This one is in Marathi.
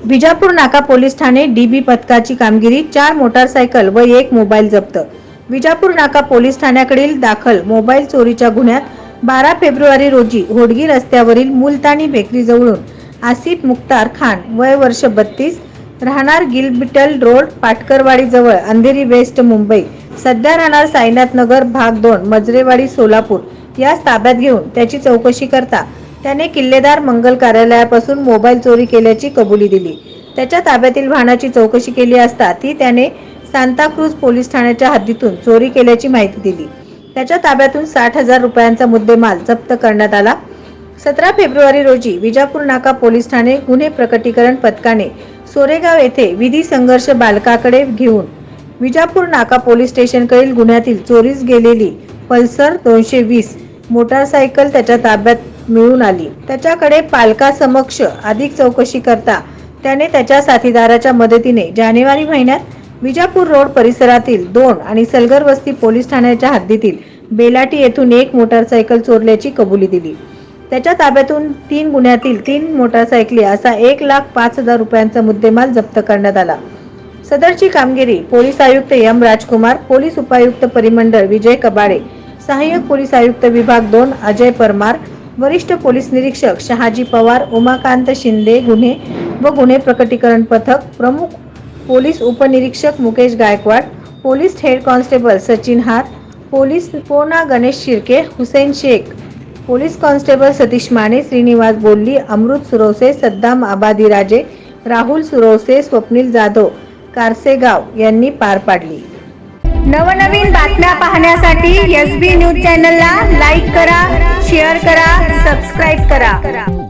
विजापूर नाका पोलीस ठाणे डीबी पथकाची कामगिरी, 4 मोटारसायकल व 1 मोबाईल जप्त। विजापूर नाका पोलीस ठाण्याकडील दाखल मोबाईल चोरीच्या गुन्ह्यात 12 फेब्रुवारी रोजी होडगी रस्त्यावरील मुलतानी बेकरी जवळून आसिफ मुख्तार खान वय वर्ष 32 राहणार गिलबिटल रोड पाटकरवाडी जवळ अंधेरी वेस्ट मुंबई, सध्या राहणार साईनाथ नगर भाग 2 मजरेवाडी सोलापूर यास ताब्यात घेऊन त्याची चौकशी करता त्याने किल्लेदार मंगल कार्यालयापासून मोबाईल चोरी केल्याची कबुली दिली। त्याच्या ताब्यातील वाहनाची चौकशी केली असता ती त्याने सांताक्रूज पोलीस ठाण्याच्या हद्दीतून चोरी केल्याची माहिती दिली। त्याच्या ताब्यातून 60,000 रुपयांचा मुद्देमाल जप्त करण्यात आला। 17 फेब्रुवारी रोजी विजापूर नाका पोलीस ठाणे गुन्हे प्रकटीकरण पथकाने सोरेगाव येथे विधी संघर्ष बालकाकडे घेऊन विजापूर नाका पोलीस स्टेशनकडील गुन्ह्यातील चोरीस गेलेली पल्सर 220 मोटारसायकल त्याच्या ताब्यात मिळून आली। त्याच्याकडे पालकासमक्ष अधिक चौकशी करता त्याने त्याच्या साथीदाराच्या मदतीने जानेवारी महिन्यात विजापूर रोड परिसरातील 2 आणि सलगर वस्ती पोलीस ठाण्याच्या हद्दीतील बेलाटी येथून 1 मोटारसायकल चोरल्याची कबुली दिली। त्याच्या ताब्यातून 3 गुन्ह्यातील 3 मोटारसायकली असा 1,05,000 रुपयांचा मुद्देमाल जप्त करण्यात आला। सदरची कामगिरी पोलीस आयुक्त एम राजकुमार, पोलीस उपायुक्त परिमंडळ विजय कबाडे, सहाय्यक पोलीस आयुक्त विभाग 2 अजय परमार, वरिष्ठ पोलीस निरीक्षक शहाजी पवार, उमाकांत शिंदे गुन्हे व गुन्हे प्रकटीकरण पथक प्रमुख, पोलीस उपनिरीक्षक Mukesh Gaikwad, police head constable Sachin हार, पोलीस पोना गणेश शिर्के, हुसेन शेख, पोलीस कॉन्स्टेबल सतीश माने, श्रीनिवास बोल्ली, अमृत सुरवसे, सद्दाम आबादीराजे, राहुल सुरवसे, स्वप्नील जाधव कारसेगाव यांनी पार पाडली। नवनवीन बातम्या पाहण्यासाठी SB न्यूज चॅनलला लाईक करा, शेअर करा, सबस्क्राईब करा।